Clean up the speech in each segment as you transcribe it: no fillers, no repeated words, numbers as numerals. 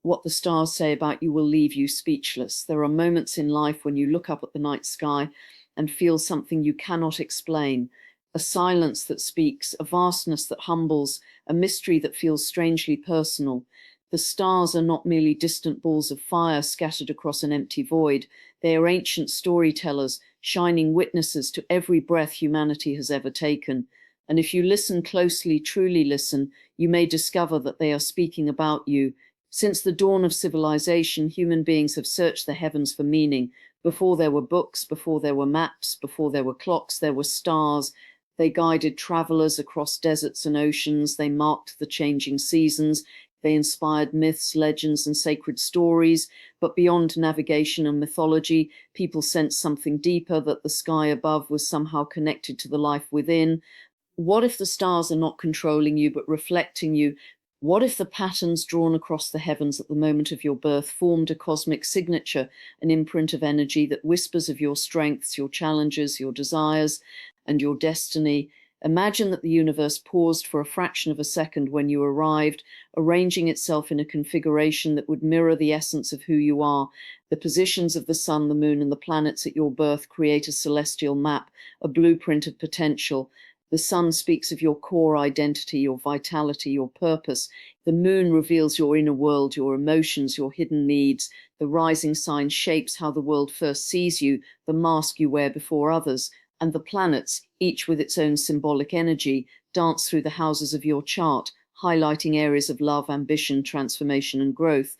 What the stars say about you will leave you speechless. There are moments in life when you look up at the night sky and feel something you cannot explain, a silence that speaks, a vastness that humbles, a mystery that feels strangely personal. The stars are not merely distant balls of fire scattered across an empty void. They are ancient storytellers, shining witnesses to every breath humanity has ever taken. And if you listen closely, truly listen, you may discover that they are speaking about you. Since the dawn of civilization, human beings have searched the heavens for meaning. Before there were books, before there were maps, before there were clocks, there were stars. They guided travelers across deserts and oceans. They marked the changing seasons. They inspired myths, legends, and sacred stories. But beyond navigation and mythology, people sensed something deeper, that the sky above was somehow connected to the life within. What if the stars are not controlling you, but reflecting you? What if the patterns drawn across the heavens at the moment of your birth formed a cosmic signature, an imprint of energy that whispers of your strengths, your challenges, your desires, and your destiny? Imagine that the universe paused for a fraction of a second when you arrived, arranging itself in a configuration that would mirror the essence of who you are. The positions of the sun, the moon, and the planets at your birth create a celestial map, a blueprint of potential. The sun speaks of your core identity, your vitality, your purpose. The moon reveals your inner world, your emotions, your hidden needs. The rising sign shapes how the world first sees you, the mask you wear before others. And the planets, each with its own symbolic energy, dance through the houses of your chart, highlighting areas of love, ambition, transformation, and growth.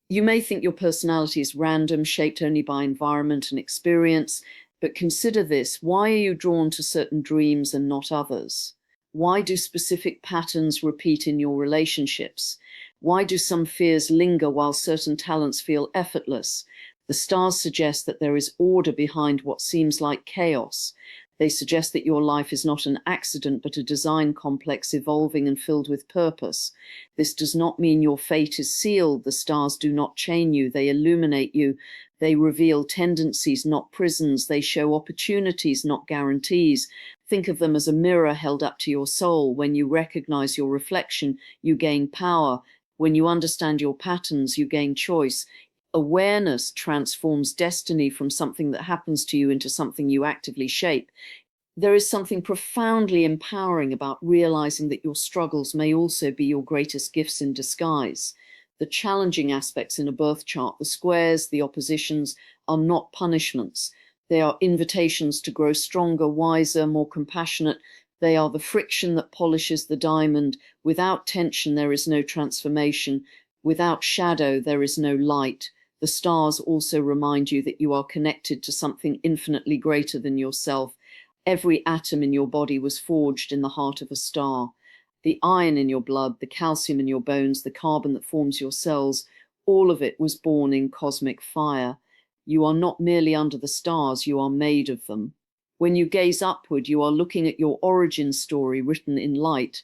You may think your personality is random, shaped only by environment and experience. But consider this: why are you drawn to certain dreams and not others? Why do specific patterns repeat in your relationships? Why do some fears linger while certain talents feel effortless? The stars suggest that there is order behind what seems like chaos. They suggest that your life is not an accident, but a design complex, evolving and filled with purpose. This does not mean your fate is sealed. The stars do not chain you, they illuminate you. They reveal tendencies, not prisons. They show opportunities, not guarantees. Think of them as a mirror held up to your soul. When you recognize your reflection, you gain power. When you understand your patterns, you gain choice. Awareness transforms destiny from something that happens to you into something you actively shape. There is something profoundly empowering about realizing that your struggles may also be your greatest gifts in disguise. The challenging aspects in a birth chart, the squares, the oppositions, are not punishments. They are invitations to grow stronger, wiser, more compassionate. They are the friction that polishes the diamond. Without tension, there is no transformation. Without shadow, there is no light. The stars also remind you that you are connected to something infinitely greater than yourself. Every atom in your body was forged in the heart of a star. The iron in your blood, the calcium in your bones, the carbon that forms your cells, all of it was born in cosmic fire. You are not merely under the stars, you are made of them. When you gaze upward, you are looking at your origin story written in light.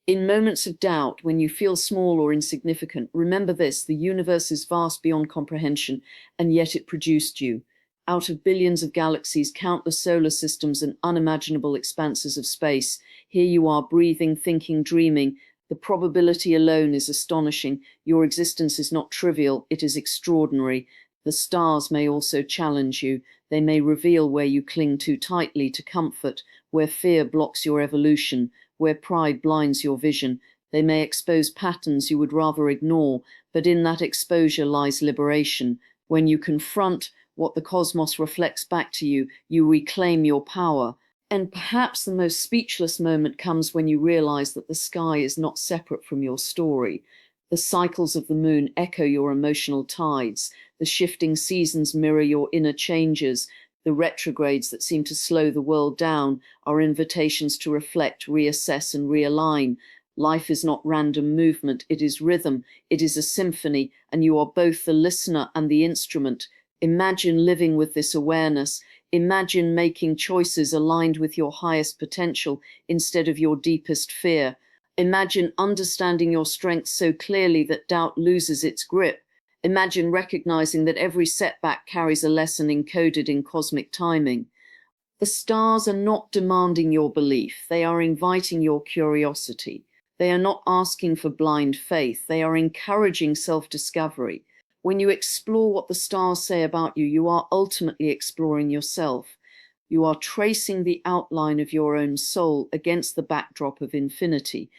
In moments of doubt, when you feel small or insignificant, remember this: the universe is vast beyond comprehension, and yet it produced you. Out of billions of galaxies, countless solar systems, and unimaginable expanses of space, here you are, breathing, thinking, dreaming. The probability alone is astonishing. Your existence is not trivial, it is extraordinary. The stars may also challenge you. They may reveal where you cling too tightly to comfort, where fear blocks your evolution, where pride blinds your vision. They may expose patterns you would rather ignore, but in that exposure lies liberation. When you confront what the cosmos reflects back to you, you reclaim your power. And perhaps the most speechless moment comes when you realize that the sky is not separate from your story. The cycles of the moon echo your emotional tides. The shifting seasons mirror your inner changes. The retrogrades that seem to slow the world down are invitations to reflect, reassess, and realign. Life is not random movement, it is rhythm, it is a symphony, and you are both the listener and the instrument. Imagine living with this awareness. Imagine making choices aligned with your highest potential instead of your deepest fear. Imagine understanding your strengths so clearly that doubt loses its grip. Imagine recognizing that every setback carries a lesson encoded in cosmic timing. The stars are not demanding your belief, they are inviting your curiosity. They are not asking for blind faith. They are encouraging self-discovery. When you explore what the stars say about you, you are ultimately exploring yourself. You are tracing the outline of your own soul against the backdrop of infinity.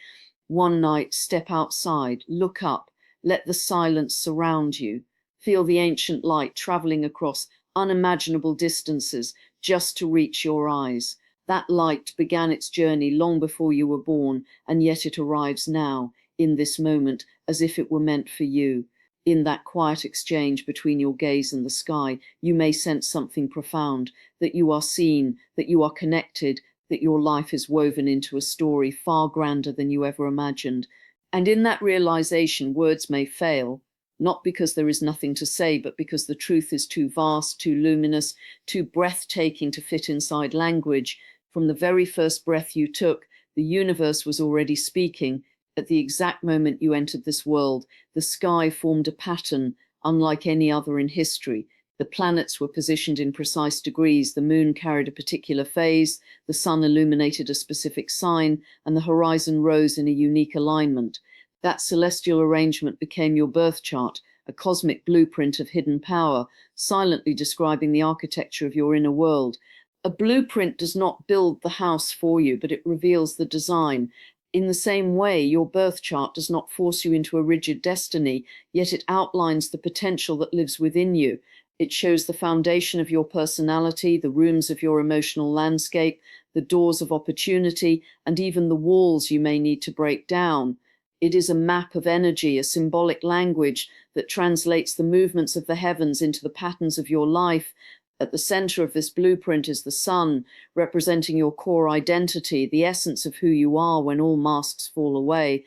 One night, step outside, look up, let the silence surround you. Feel the ancient light traveling across unimaginable distances just to reach your eyes. That light began its journey long before you were born, and yet it arrives now, in this moment, as if it were meant for you. In that quiet exchange between your gaze and the sky, you may sense something profound, that you are seen, that you are connected, that your life is woven into a story far grander than you ever imagined. And in that realization, words may fail, not because there is nothing to say, but because the truth is too vast, too luminous, too breathtaking to fit inside language. From the very first breath you took, the universe was already speaking. At the exact moment you entered this world, the sky formed a pattern unlike any other in history. The planets were positioned in precise degrees, the moon carried a particular phase, the sun illuminated a specific sign, and the horizon rose in a unique alignment. That celestial arrangement became your birth chart, a cosmic blueprint of hidden power, silently describing the architecture of your inner world. A blueprint does not build the house for you, but it reveals the design. In the same way, your birth chart does not force you into a rigid destiny, yet it outlines the potential that lives within you. It shows the foundation of your personality, the rooms of your emotional landscape, the doors of opportunity, and even the walls you may need to break down. It is a map of energy, a symbolic language that translates the movements of the heavens into the patterns of your life. At the center of this blueprint is the sun, representing your core identity, the essence of who you are when all masks fall away.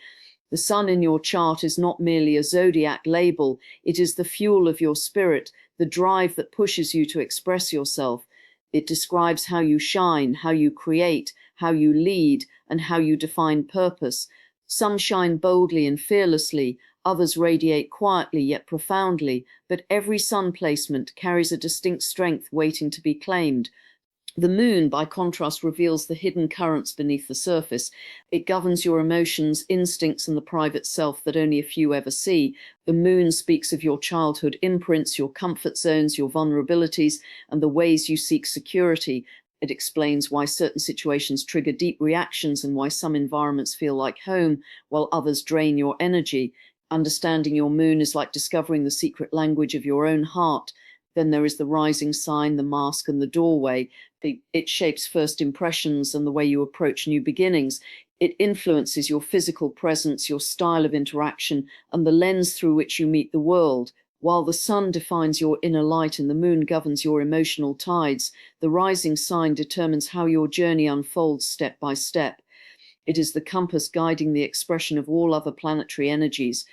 The sun in your chart is not merely a zodiac label, it is the fuel of your spirit, the drive that pushes you to express yourself. It describes how you shine, how you create, how you lead, and how you define purpose. Some shine boldly and fearlessly, others radiate quietly yet profoundly, but every sun placement carries a distinct strength waiting to be claimed. The moon, by contrast, reveals the hidden currents beneath the surface. It governs your emotions, instincts, and the private self that only a few ever see. The moon speaks of your childhood imprints, your comfort zones, your vulnerabilities, and the ways you seek security. It explains why certain situations trigger deep reactions and why some environments feel like home, while others drain your energy. Understanding your moon is like discovering the secret language of your own heart. Then there is the rising sign, the mask, and the doorway. It shapes first impressions and the way you approach new beginnings. It influences your physical presence, your style of interaction, and the lens through which you meet the world. While the sun defines your inner light and the moon governs your emotional tides, the rising sign determines how your journey unfolds step by step. It is the compass guiding the expression of all other planetary energies.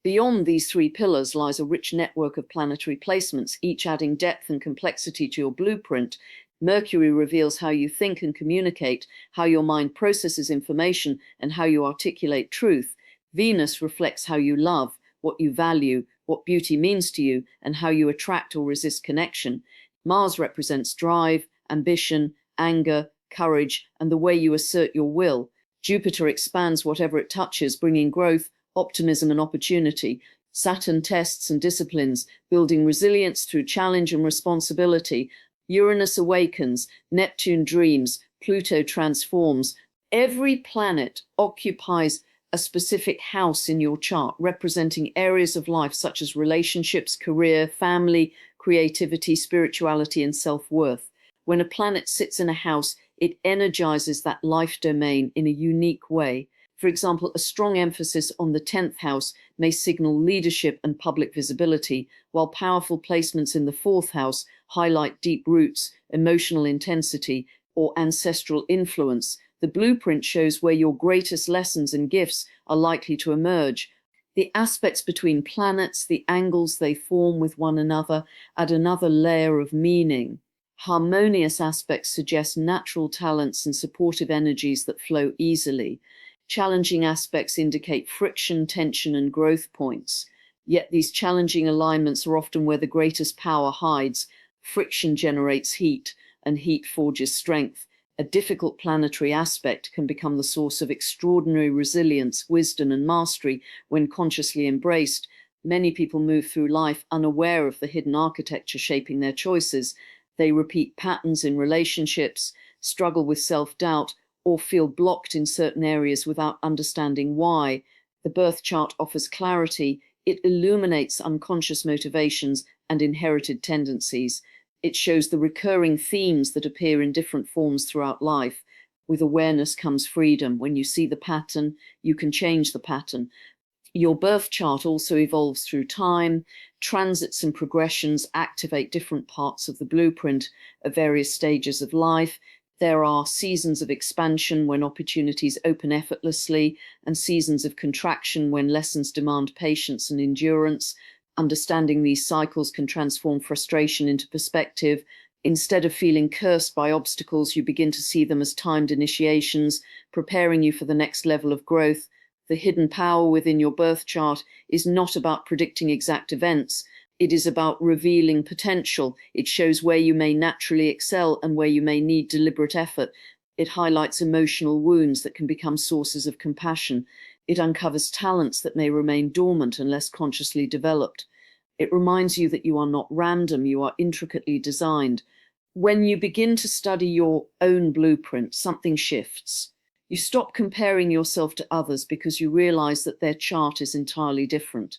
Beyond these three pillars lies a rich network of planetary placements, each adding depth and complexity to your blueprint. Mercury reveals how you think and communicate, how your mind processes information, and how you articulate truth. Venus reflects how you love, what you value, what beauty means to you, and how you attract or resist connection. Mars represents drive, ambition, anger, courage, and the way you assert your will. Jupiter expands whatever it touches, bringing growth, optimism, and opportunity. Saturn tests and disciplines, building resilience through challenge and responsibility. Uranus awakens, Neptune dreams, Pluto transforms. Every planet occupies a specific house in your chart, representing areas of life such as relationships, career, family, creativity, spirituality, and self-worth. When a planet sits in a house, it energizes that life domain in a unique way. For example, a strong emphasis on the 10th house may signal leadership and public visibility, while powerful placements in the 4th house highlight deep roots, emotional intensity, or ancestral influence. The blueprint shows where your greatest lessons and gifts are likely to emerge. The aspects between planets, the angles they form with one another, add another layer of meaning. Harmonious aspects suggest natural talents and supportive energies that flow easily. Challenging aspects indicate friction, tension, and growth points. Yet these challenging alignments are often where the greatest power hides. Friction generates heat, and heat forges strength. A difficult planetary aspect can become the source of extraordinary resilience, wisdom, and mastery when consciously embraced. Many people move through life unaware of the hidden architecture shaping their choices. They repeat patterns in relationships, struggle with self-doubt, or feel blocked in certain areas without understanding why. The birth chart offers clarity. It illuminates unconscious motivations and inherited tendencies. It shows the recurring themes that appear in different forms throughout life. With awareness comes freedom. When you see the pattern, you can change the pattern. Your birth chart also evolves through time. Transits and progressions activate different parts of the blueprint at various stages of life. There are seasons of expansion when opportunities open effortlessly, and seasons of contraction when lessons demand patience and endurance. Understanding these cycles can transform frustration into perspective. Instead of feeling cursed by obstacles, you begin to see them as timed initiations, preparing you for the next level of growth. The hidden power within your birth chart is not about predicting exact events. It is about revealing potential. It shows where you may naturally excel and where you may need deliberate effort. It highlights emotional wounds that can become sources of compassion. It uncovers talents that may remain dormant unless consciously developed. It reminds you that you are not random, you are intricately designed. When you begin to study your own blueprint, something shifts. You stop comparing yourself to others because you realize that their chart is entirely different.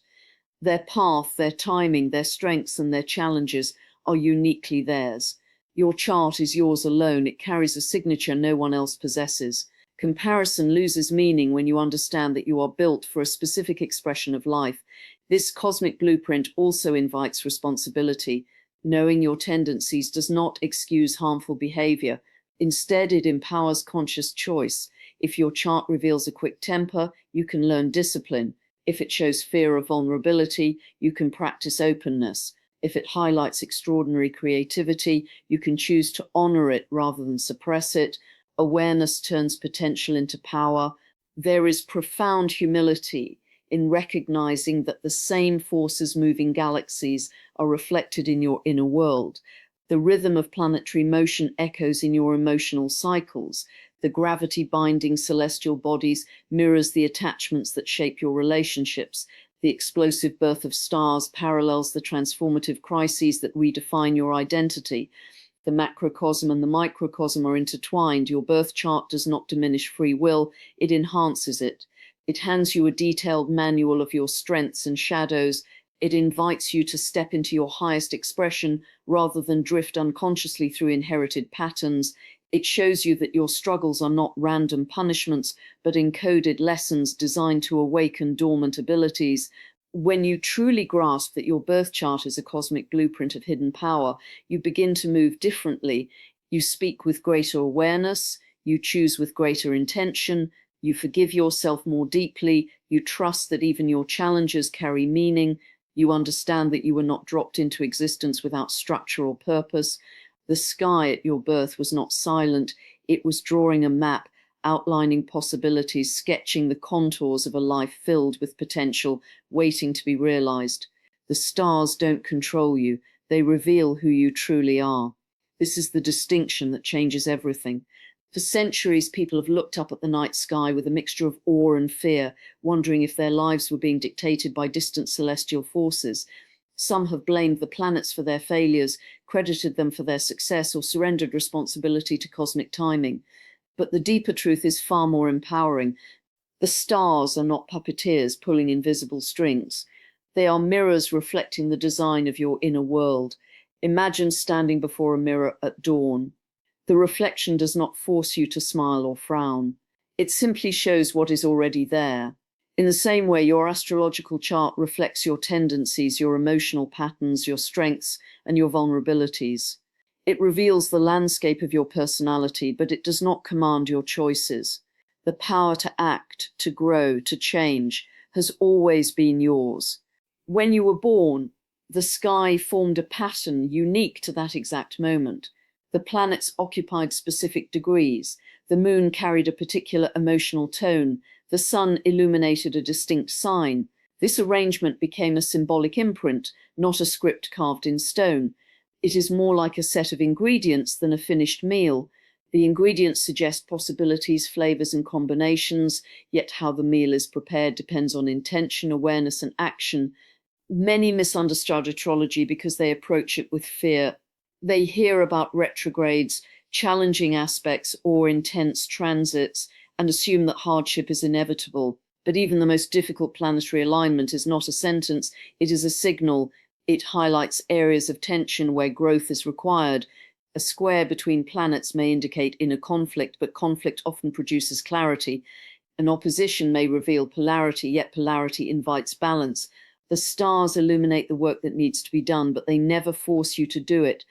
Their path, their timing, their strengths, and their challenges are uniquely theirs. Your chart is yours alone. It carries a signature no one else possesses. Comparison loses meaning when you understand that you are built for a specific expression of life. This cosmic blueprint also invites responsibility. Knowing your tendencies does not excuse harmful behavior. Instead, it empowers conscious choice. If your chart reveals a quick temper, you can learn discipline. If it shows fear of vulnerability, you can practice openness. If it highlights extraordinary creativity, you can choose to honor it rather than suppress it. Awareness turns potential into power. There is profound humility in recognizing that the same forces moving galaxies are reflected in your inner world. The rhythm of planetary motion echoes in your emotional cycles. The gravity binding celestial bodies mirrors the attachments that shape your relationships. The explosive birth of stars parallels the transformative crises that redefine your identity. The macrocosm and the microcosm are intertwined. Your birth chart does not diminish free will, it enhances it. It hands you a detailed manual of your strengths and shadows. It invites you to step into your highest expression rather than drift unconsciously through inherited patterns. It shows you that your struggles are not random punishments, but encoded lessons designed to awaken dormant abilities. When you truly grasp that your birth chart is a cosmic blueprint of hidden power, you begin to move differently. You speak with greater awareness, you choose with greater intention, you forgive yourself more deeply, you trust that even your challenges carry meaning, you understand that you were not dropped into existence without structure or purpose. The sky at your birth was not silent, it was drawing a map, outlining possibilities, sketching the contours of a life filled with potential, waiting to be realized. The stars don't control you, they reveal who you truly are. This is the distinction that changes everything. For centuries, people have looked up at the night sky with a mixture of awe and fear, wondering if their lives were being dictated by distant celestial forces. Some have blamed the planets for their failures, credited them for their success, or surrendered responsibility to cosmic timing. But the deeper truth is far more empowering. The stars are not puppeteers pulling invisible strings. They are mirrors reflecting the design of your inner world. Imagine standing before a mirror at dawn. The reflection does not force you to smile or frown. It simply shows what is already there. In the same way, your astrological chart reflects your tendencies, your emotional patterns, your strengths, and your vulnerabilities. It reveals the landscape of your personality, but it does not command your choices. The power to act, to grow, to change has always been yours. When you were born, the sky formed a pattern unique to that exact moment. The planets occupied specific degrees. The moon carried a particular emotional tone. The sun illuminated a distinct sign. This arrangement became a symbolic imprint, not a script carved in stone. It is more like a set of ingredients than a finished meal. The ingredients suggest possibilities, flavors, and combinations, yet how the meal is prepared depends on intention, awareness, and action. Many misunderstand astrology because they approach it with fear. They hear about retrogrades, challenging aspects, or intense transits and assume that hardship is inevitable. But even the most difficult planetary alignment is not a sentence, it is a signal. It highlights areas of tension where growth is required. A square between planets may indicate inner conflict, but conflict often produces clarity. An opposition may reveal polarity, yet polarity invites balance. The stars illuminate the work that needs to be done, but they never force you to do it.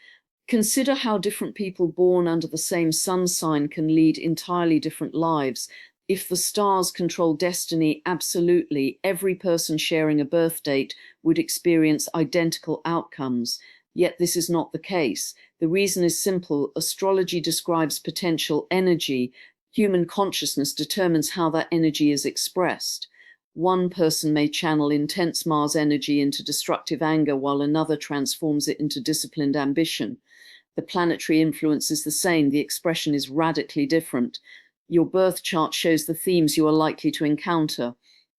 Consider how different people born under the same sun sign can lead entirely different lives. If the stars control destiny, absolutely, every person sharing a birth date would experience identical outcomes. Yet this is not the case. The reason is simple. Astrology describes potential energy. Human consciousness determines how that energy is expressed. One person may channel intense Mars energy into destructive anger, while another transforms it into disciplined ambition. The planetary influence is the same. The expression is radically different. Your birth chart shows the themes you are likely to encounter.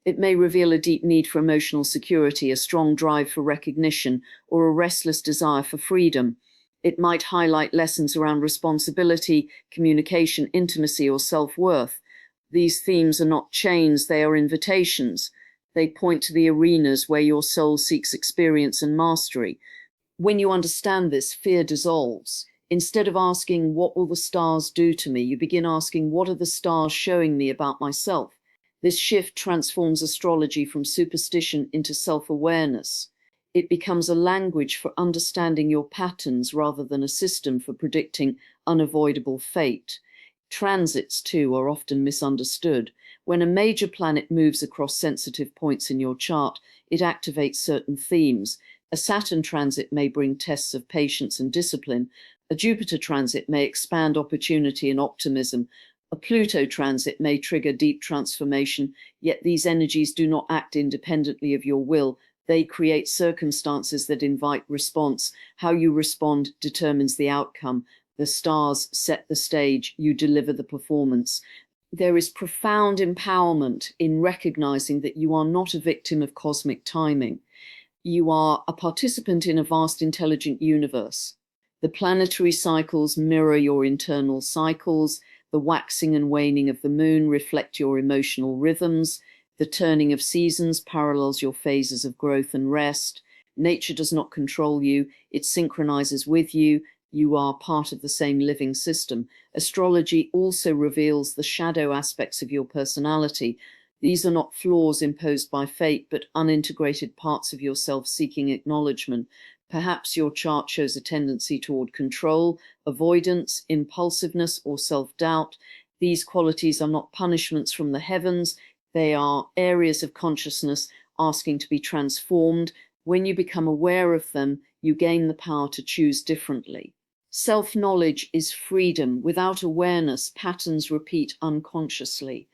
It may reveal a deep need for emotional security, a strong drive for recognition, or a restless desire for freedom. It might highlight lessons around responsibility, communication, intimacy, or self-worth. These themes are not chains, they are invitations. They point to the arenas where your soul seeks experience and mastery. When you understand this, fear dissolves. Instead of asking, what will the stars do to me? You begin asking, what are the stars showing me about myself? This shift transforms astrology from superstition into self-awareness. It becomes a language for understanding your patterns rather than a system for predicting unavoidable fate. Transits, too, are often misunderstood. When a major planet moves across sensitive points in your chart, it activates certain themes. A Saturn transit may bring tests of patience and discipline. A Jupiter transit may expand opportunity and optimism. A Pluto transit may trigger deep transformation, yet these energies do not act independently of your will. They create circumstances that invite response. How you respond determines the outcome. The stars set the stage, you deliver the performance. There is profound empowerment in recognizing that you are not a victim of cosmic timing. You are a participant in a vast intelligent universe. The planetary cycles mirror your internal cycles. The waxing and waning of the moon reflect your emotional rhythms. The turning of seasons parallels your phases of growth and rest. Nature does not control you, it synchronizes with you. You are part of the same living system. Astrology also reveals the shadow aspects of your personality. These are not flaws imposed by fate, but unintegrated parts of yourself seeking acknowledgement. Perhaps your chart shows a tendency toward control, avoidance, impulsiveness, or self-doubt. These qualities are not punishments from the heavens. They are areas of consciousness asking to be transformed. When you become aware of them, you gain the power to choose differently. Self-knowledge is freedom. Without awareness, patterns repeat unconsciously.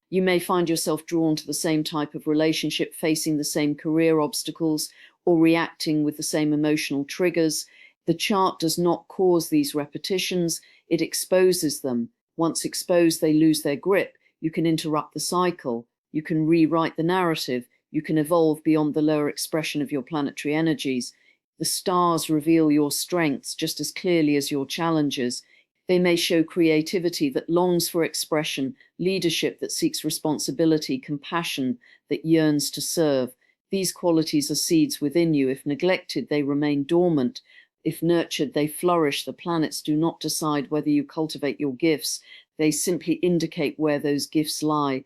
You may find yourself drawn to the same type of relationship, facing the same career obstacles, or reacting with the same emotional triggers. The chart does not cause these repetitions, it exposes them. Once exposed, they lose their grip. You can interrupt the cycle. You can rewrite the narrative. You can evolve beyond the lower expression of your planetary energies. The stars reveal your strengths just as clearly as your challenges. They may show creativity that longs for expression, leadership that seeks responsibility, compassion that yearns to serve. These qualities are seeds within you. If neglected, they remain dormant. If nurtured, they flourish. The planets do not decide whether you cultivate your gifts. They simply indicate where those gifts lie.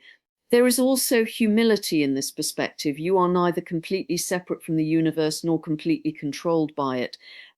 There is also humility in this perspective. You are neither completely separate from the universe nor completely controlled by it.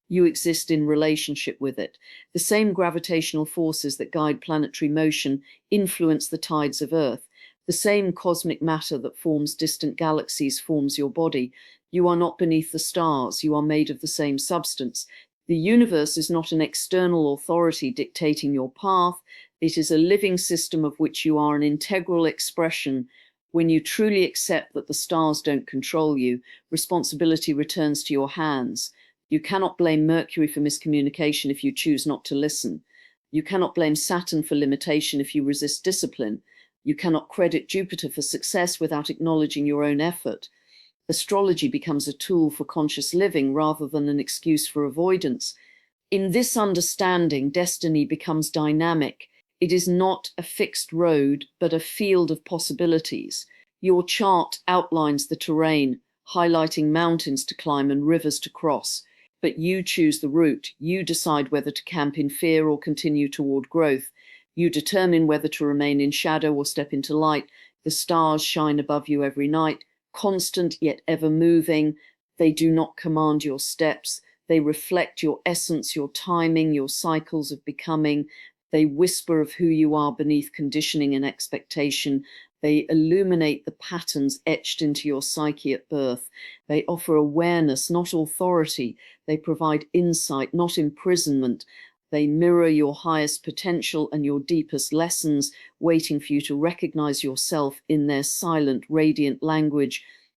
You exist in relationship with it. The same gravitational forces that guide planetary motion influence the tides of Earth. The same cosmic matter that forms distant galaxies forms your body. You are not beneath the stars. You are made of the same substance. The universe is not an external authority dictating your path. It is a living system of which you are an integral expression. When you truly accept that the stars don't control you, responsibility returns to your hands. You cannot blame Mercury for miscommunication if you choose not to listen. You cannot blame Saturn for limitation if you resist discipline. You cannot credit Jupiter for success without acknowledging your own effort. Astrology becomes a tool for conscious living rather than an excuse for avoidance. In this understanding, destiny becomes dynamic. It is not a fixed road, but a field of possibilities. Your chart outlines the terrain, highlighting mountains to climb and rivers to cross. But you choose the route. You decide whether to camp in fear or continue toward growth. You determine whether to remain in shadow or step into light. The stars shine above you every night, constant yet ever moving. They do not command your steps. They reflect your essence, your timing, your cycles of becoming. They whisper of who you are beneath conditioning and expectation. They illuminate the patterns etched into your psyche at birth. They offer awareness, not authority. They provide insight, not imprisonment. They mirror your highest potential and your deepest lessons, waiting for you to recognize yourself in their silent, radiant language.